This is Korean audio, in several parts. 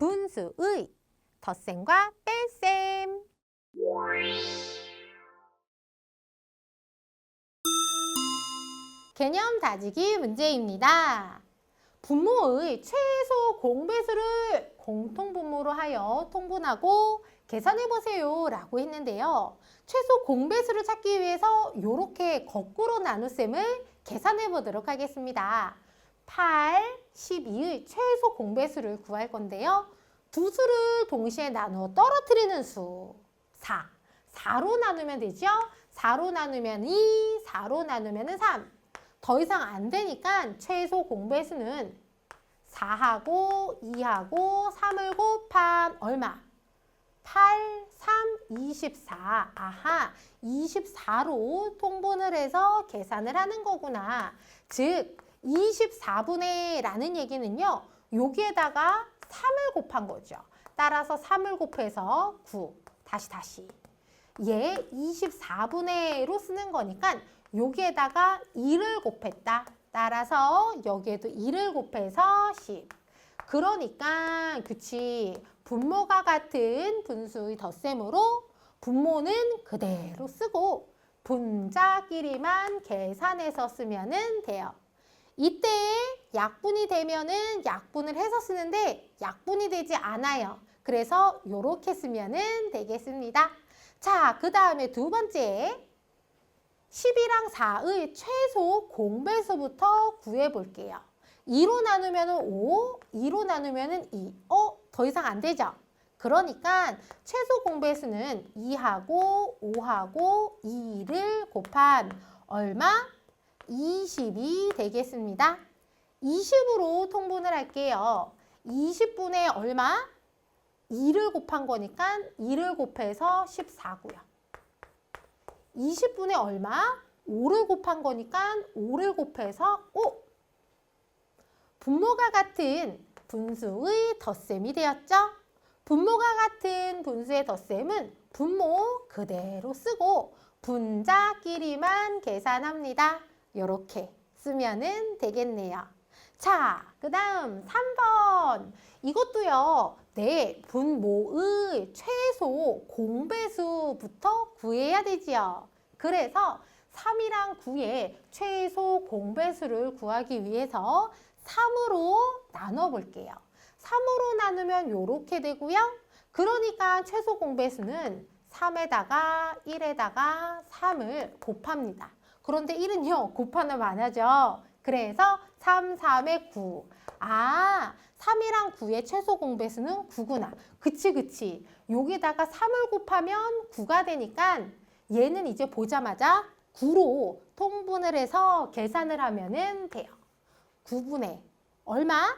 분수의 덧셈과 뺄셈. 개념 다지기 문제입니다. 분모의 최소 공배수를 공통분모로 하여 통분하고 계산해보세요 라고 했는데요. 최소 공배수를 찾기 위해서 이렇게 거꾸로 나눗셈을 계산해보도록 하겠습니다. 8, 12의 최소 공배수를 구할 건데요. 두 수를 동시에 나누어 떨어뜨리는 수 4. 4로 나누면 되죠? 4로 나누면 2, 4로 나누면 3. 더 이상 안 되니까 최소 공배수는 4하고 2하고 3을 곱한 얼마? 8, 3, 24. 아하, 24로 통분을 해서 계산을 하는 거구나. 즉, 24분의 라는 얘기는요. 여기에다가 3을 곱한 거죠. 따라서 3을 곱해서 9. 다시. 얘 24분의로 쓰는 거니까 여기에다가 2를 곱했다. 따라서 여기에도 2를 곱해서 10. 그러니까 그치. 분모가 같은 분수의 덧셈으로 분모는 그대로 쓰고 분자끼리만 계산해서 쓰면 돼요. 이때 약분이 되면은 약분을 해서 쓰는데 약분이 되지 않아요. 그래서 이렇게 쓰면 되겠습니다. 자, 그 다음에 두 번째 10이랑 4의 최소 공배수부터 구해볼게요. 2로 나누면 5, 2로 나누면 2. 더 이상 안 되죠? 그러니까 최소 공배수는 2하고 5하고 2를 곱한 얼마? 20이 되겠습니다. 20으로 통분을 할게요. 20분의 얼마? 2를 곱한 거니까 2를 곱해서 14고요. 20분의 얼마? 5를 곱한 거니까 5를 곱해서 5. 분모가 같은 분수의 덧셈이 되었죠? 분모가 같은 분수의 덧셈은 분모 그대로 쓰고 분자끼리만 계산합니다. 이렇게 쓰면 되겠네요. 자, 그 다음 3번. 이것도요. 네, 분모의 최소 공배수부터 구해야 되지요. 그래서 3이랑 9의 최소 공배수를 구하기 위해서 3으로 나눠볼게요. 3으로 나누면 이렇게 되고요. 그러니까 최소 공배수는 3에다가 1에다가 3을 곱합니다. 그런데 1은요, 곱하면 안 하죠. 그래서 3, 3에 9. 아, 3이랑 9의 최소 공배수는 9구나. 그치. 여기다가 3을 곱하면 9가 되니까 얘는 이제 보자마자 9로 통분을 해서 계산을 하면 돼요. 9분의 얼마?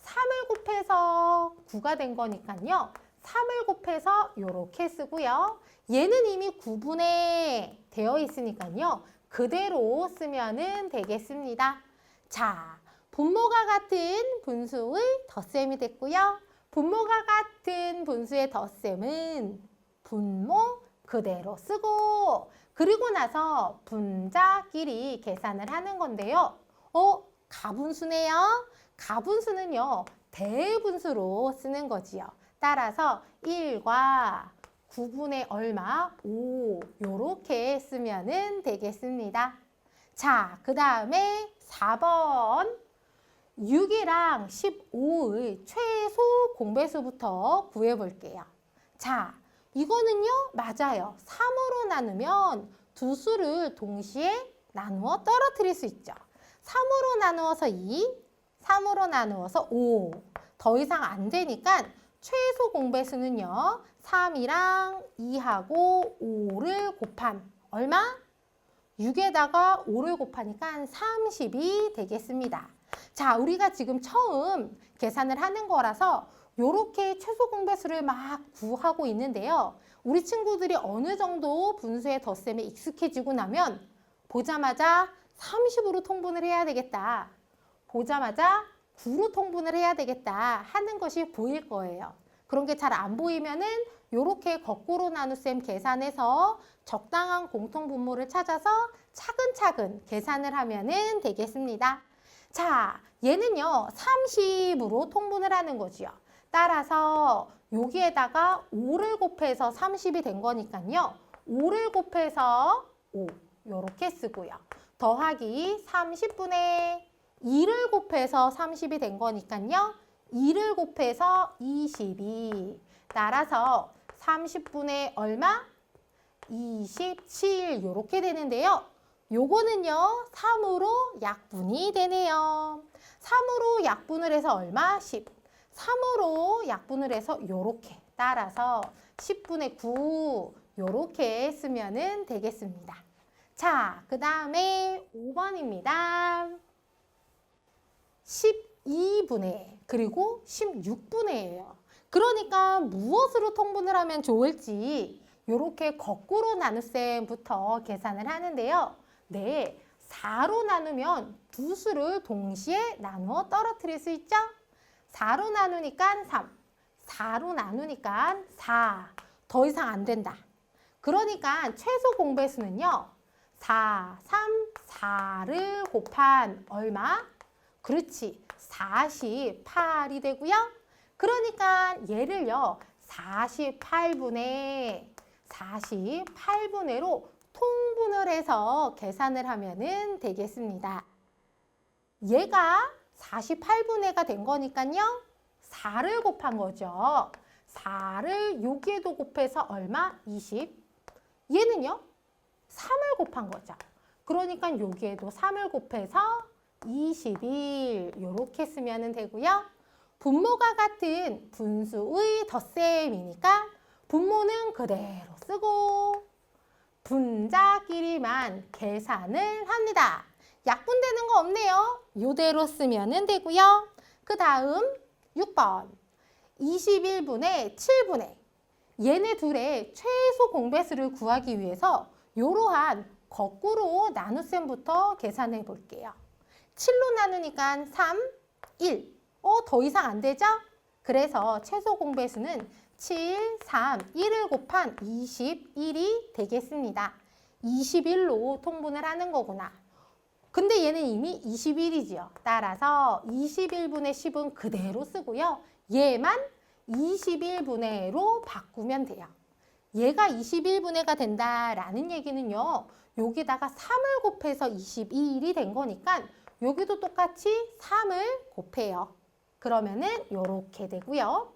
3을 곱해서 9가 된 거니까요. 3을 곱해서 이렇게 쓰고요. 얘는 이미 9분의 되어 있으니까요. 그대로 쓰면 되겠습니다. 자, 분모가 같은 분수의 덧셈이 됐고요. 분모가 같은 분수의 덧셈은 분모 그대로 쓰고 그리고 나서 분자끼리 계산을 하는 건데요. 가분수네요. 가분수는요. 대분수로 쓰는 거지요. 따라서 1과 9분의 얼마? 5 요렇게 쓰면 되겠습니다. 자, 그 다음에 4번 6이랑 15의 최소 공배수부터 구해볼게요. 자, 이거는요. 맞아요. 3으로 나누면 두 수를 동시에 나누어 떨어뜨릴 수 있죠. 3으로 나누어서 2, 3으로 나누어서 5. 더 이상 안 되니까 최소 공배수는요. 3이랑 2하고 5를 곱한 얼마? 6에다가 5를 곱하니까 30이 되겠습니다. 자, 우리가 지금 처음 계산을 하는 거라서 이렇게 최소 공배수를 막 구하고 있는데요. 우리 친구들이 어느 정도 분수의 덧셈에 익숙해지고 나면 보자마자 30으로 통분을 해야 되겠다. 보자마자 9로 통분을 해야 되겠다 하는 것이 보일 거예요. 그런 게 잘 안 보이면은 이렇게 거꾸로 나눗셈 계산해서 적당한 공통분모를 찾아서 차근차근 계산을 하면 되겠습니다. 자, 얘는요 30으로 통분을 하는 거지요. 따라서 여기에다가 5를 곱해서 30이 된 거니까요. 5를 곱해서 5 이렇게 쓰고요. 더하기 30분의 2를 곱해서 30이 된 거니까요. 2를 곱해서 22. 따라서 30분의 얼마? 27 이렇게 되는데요. 요거는요. 3으로 약분이 되네요. 3으로 약분을 해서 얼마? 10. 3으로 약분을 해서 요렇게. 따라서 10분의 9 요렇게 쓰면 되겠습니다. 자, 그 다음에 5번입니다. 12분의 그리고 16분의예요. 그러니까 무엇으로 통분을 하면 좋을지 이렇게 거꾸로 나눗셈부터 계산을 하는데요. 네, 4로 나누면 두 수를 동시에 나누어 떨어뜨릴 수 있죠? 4로 나누니까 3, 4로 나누니까 4. 더 이상 안 된다. 그러니까 최소 공배수는요. 4, 3, 4를 곱한 얼마? 그렇지, 48이 되고요. 그러니까 얘를요. 48분의로 통분을 해서 계산을 하면 되겠습니다. 얘가 48분의가 된 거니까요. 4를 곱한 거죠. 4를 여기에도 곱해서 얼마? 20. 얘는요. 3을 곱한 거죠. 그러니까 여기에도 3을 곱해서 21 이렇게 쓰면 되고요. 분모가 같은 분수의 덧셈이니까 분모는 그대로 쓰고 분자끼리만 계산을 합니다. 약분되는 거 없네요. 이대로 쓰면 되고요. 그 다음 6번 21분의 7분의 얘네 둘의 최소 공배수를 구하기 위해서 이러한 거꾸로 나눗셈부터 계산해 볼게요. 7로 나누니까 3, 1. 더 이상 안 되죠? 그래서 최소 공배수는 7, 3, 1을 곱한 21이 되겠습니다. 21로 통분을 하는 거구나. 근데 얘는 이미 21이지요. 따라서 21분의 10은 그대로 쓰고요. 얘만 21분의로 바꾸면 돼요. 얘가 21분의가 된다라는 얘기는요. 여기다가 3을 곱해서 22일이 된 거니까 여기도 똑같이 3을 곱해요. 그러면은 이렇게 되고요.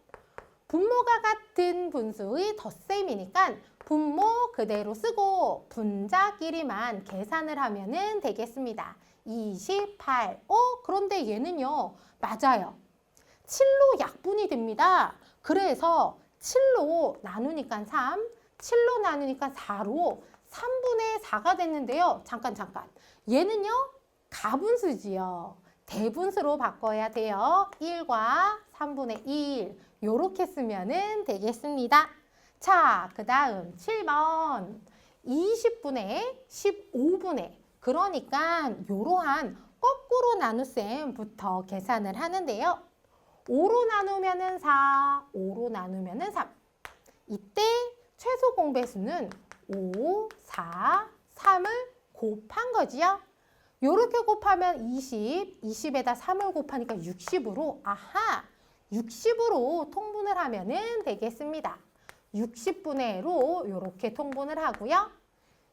분모가 같은 분수의 덧셈이니까 분모 그대로 쓰고 분자끼리만 계산을 하면 되겠습니다. 28. 그런데 얘는요. 맞아요. 7로 약분이 됩니다. 그래서 7로 나누니까 3, 7로 나누니까 4로 3분의 4가 됐는데요. 잠깐. 얘는요. 가분수지요. 대분수로 바꿔야 돼요. 1과 3분의 1 이렇게 쓰면 되겠습니다. 자, 그 다음 7번 20분의 15분의 그러니까 이러한 거꾸로 나눗셈부터 계산을 하는데요. 5로 나누면 4, 5로 나누면 3. 이때 최소 공배수는 5, 4, 3을 곱한 거지요. 이렇게 곱하면 20, 20에다 3을 곱하니까 60으로 60으로 통분을 하면 되겠습니다. 60분의로 이렇게 통분을 하고요.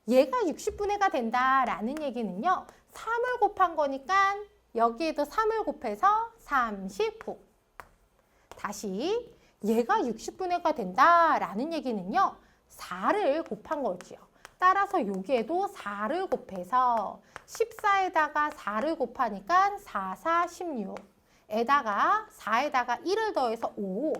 얘가 60분의가 된다라는 얘기는요. 3을 곱한 거니까 여기에도 3을 곱해서 39. 다시 얘가 60분의가 된다라는 얘기는요. 4를 곱한 거지요. 따라서 여기에도 4를 곱해서 14에다가 4를 곱하니까 4, 4, 16. 에다가 4에다가 1을 더해서 5.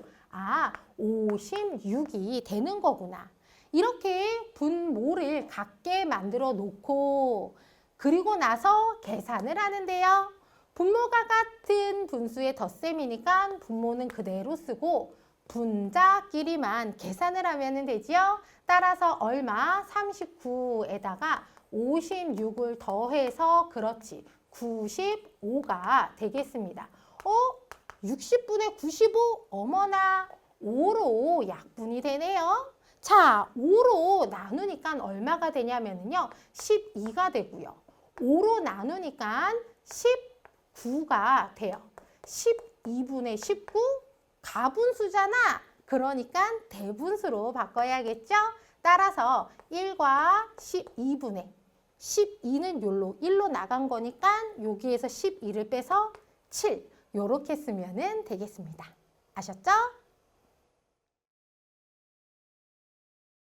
56이 되는 거구나. 이렇게 분모를 같게 만들어 놓고 그리고 나서 계산을 하는데요. 분모가 같은 분수의 덧셈이니까 분모는 그대로 쓰고 분자끼리만 계산을 하면 되지요. 따라서 얼마? 39에다가 56을 더해서 그렇지 95가 되겠습니다. 60분의 95? 어머나 5로 약분이 되네요. 자, 5로 나누니까 얼마가 되냐면요. 12가 되고요. 5로 나누니까 19가 돼요. 12분의 19 가분수잖아. 그러니까 대분수로 바꿔야겠죠? 따라서 1과 12분의 12는 요로 1로 나간 거니까 여기에서 12를 빼서 7 요렇게 쓰면 되겠습니다. 아셨죠?